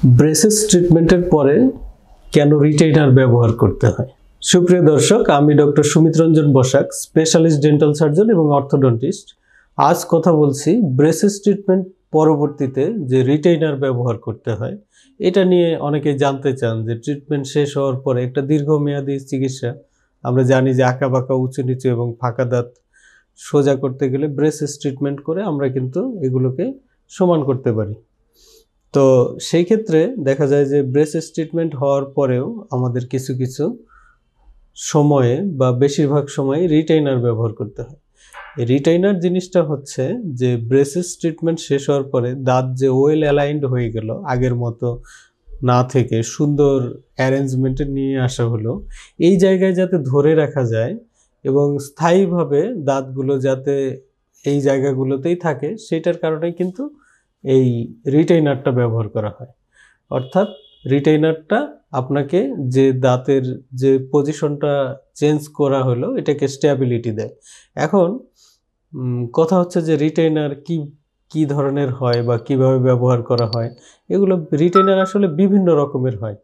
Braces ট্রিটমেন্টের পরে কেন রিটেইনার ব্যবহার করতে হয়? সুপ্রিয় দর্শক, আমি doctor Sumit Ranjan Basak, specialist dental surgeon এবং অর্থোডন্টিস্ট। আজ কথা বলছি ব্রেসেস ট্রিটমেন্ট পরবর্তীতে যে রিটেইনার ব্যবহার করতে হয় এটা নিয়ে অনেকে জানতে চান যে ট্রিটমেন্ট শেষ হওয়ার পরে একটা দীর্ঘমেয়াদী চিকিৎসা, আমরা জানি যে আঁকা বাঁকা, উঁচু নিচু এবং ফাঁকা দাঁত সোজা করতে গেলে ব্রেসেস ট্রিটমেন্ট করে আমরা কিন্তু এগুলোকে সমান করতে পারি। তো সেই ক্ষেত্রে দেখা যায় যে ব্রেসেস ট্রিটমেন্ট হওয়ার পরেও আমাদের কিছু কিছু সময়ে বা বেশিরভাগ সময় রিটেইনার ব্যবহার করতে হয়। এই রিটেইনার জিনিসটা হচ্ছে যে ব্রেসেস ট্রিটমেন্ট শেষ হওয়ার পরে দাঁত যে ওয়েল অ্যালাইন্ড হয়ে গেল, আগের মতো না থেকে সুন্দর অ্যারেঞ্জমেন্টে নিয়ে আসা হলো, এই জায়গায় যাতে ধরে রাখা যায় এবং স্থায়ীভাবে দাঁতগুলো যাতে এই জায়গাগুলোতেই থাকে, সেটার কারণে কিন্তু এই রিটেইনারটা ব্যবহার করা হয়। অর্থাৎ রিটেইনারটা আপনাকে যে দাঁতের যে পজিশনটা চেঞ্জ করা হলো এটাকে স্ট্যাবিলিটি দেয়। এখন কথা হচ্ছে যে রিটেইনার কি ধরনের হয় বা কিভাবে ব্যবহার করা হয়। এগুলো রিটেইনার আসলে বিভিন্ন রকমের হয়।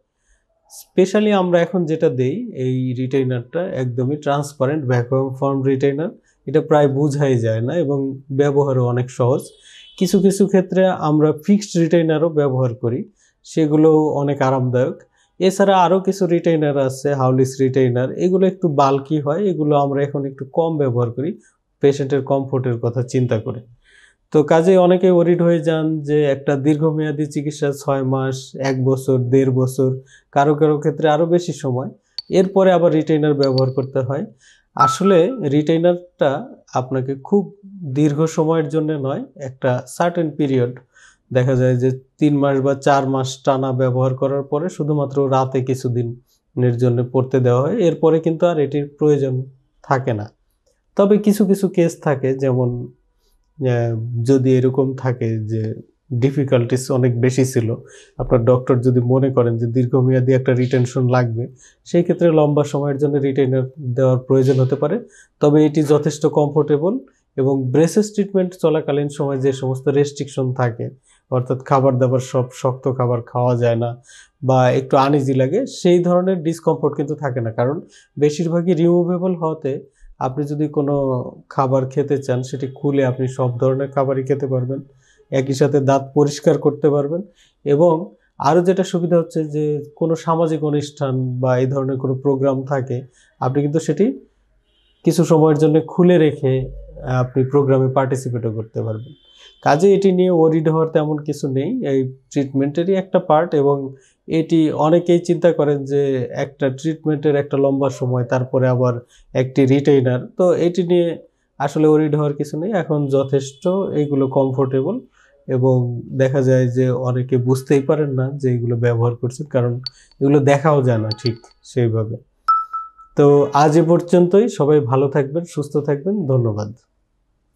স্পেশালি আমরা এখন যেটা দেই, এই রিটেইনারটা একদমই ট্রান্সপারেন্ট ভ্যাকুয়াম ফর্ম রিটেইনার। এটা প্রায় বোঝাই যায় না এবং ব্যবহারও অনেক সহজ। কিছু কিছু ক্ষেত্রে আমরা ফিক্সড রিটেইনারও ব্যবহার করি, সেগুলো অনেক আরামদায়ক। এছাড়া আরও কিছু রিটেইনার আছে, হাউলিস রিটেইনার, এগুলো একটু বাল্কি হয়, এগুলো আমরা এখন একটু কম ব্যবহার করি পেশেন্টের কমফোর্টের কথা চিন্তা করে। তো কাজে অনেকে ওরিড হয়ে যান যে একটা দীর্ঘমেয়াদী চিকিৎসা 6 মাস, 1 বছর, 1.5 বছর, কারো কারো ক্ষেত্রে আরও বেশি সময়, এরপরে আবার রিটেইনার ব্যবহার করতে হয়। আসলে রিটেইনারটা আপনাকে খুব দীর্ঘ সময়ের জন্য নয়, একটা সার্টেন পিরিয়ড, দেখা যায় যে 3 মাস বা 4 মাস টানা ব্যবহার করার পরে শুধুমাত্র রাতে কিছুদিনের জন্য পড়তে দেওয়া হয়, এরপরে কিন্তু আর এটির প্রয়োজন থাকে না। তবে কিছু কিছু কেস থাকে, যেমন যদি এরকম থাকে যে ডিফিকাল্টিস অনেক বেশি ছিল, আপনার ডক্টর যদি মনে করেন যে দীর্ঘমেয়াদী একটা রিটেনশন লাগবে, সেই ক্ষেত্রে লম্বা সময়ের জন্য রিটেইনার দেওয়ার প্রয়োজন হতে পারে। তবে এটি যথেষ্ট কমফোর্টেবল এবং ব্রেসেস ট্রিটমেন্ট চলাকালীন সময় যে সমস্ত রেস্ট্রিকশন থাকে, অর্থাৎ খাবার দাবার সব শক্ত খাবার খাওয়া যায় না বা একটু আনইজি লাগে, সেই ধরনের ডিসকমফোর্ট কিন্তু থাকে না, কারণ বেশিরভাগই রিমুভেবল হওয়াতে আপনি যদি কোনো খাবার খেতে চান সেটি খুলে আপনি সব ধরনের খাবারই খেতে পারবেন, একই সাথে দাঁত পরিষ্কার করতে পারবেন। এবং আরও যেটা সুবিধা হচ্ছে যে কোনো সামাজিক অনুষ্ঠান বা এই ধরনের কোনো প্রোগ্রাম থাকে, আপনি কিন্তু সেটি কিছু সময়ের জন্য খুলে রেখে আপনি প্রোগ্রামে পার্টিসিপেটও করতে পারবেন। কাজে এটি নিয়ে ওরিড হওয়ার তেমন কিছু নেই, এই ট্রিটমেন্টেরই একটা পার্ট। এবং এটি অনেকেই চিন্তা করেন যে একটা ট্রিটমেন্টের একটা লম্বা সময়, তারপরে আবার একটি রিটেইনার, তো এটি নিয়ে আসলে ওরিড হওয়ার কিছু নেই। এখন যথেষ্ট এগুলো কমফোর্টেবল এবং দেখা যায় যে অনেকে বুঝতেই পারেন না যে এগুলো ব্যবহার করছেন, কারণ এগুলো দেখাও যায় না ঠিক সেইভাবে। তো আজ এ পর্যন্তই। সবাই ভালো থাকবেন, সুস্থ থাকবেন। ধন্যবাদ।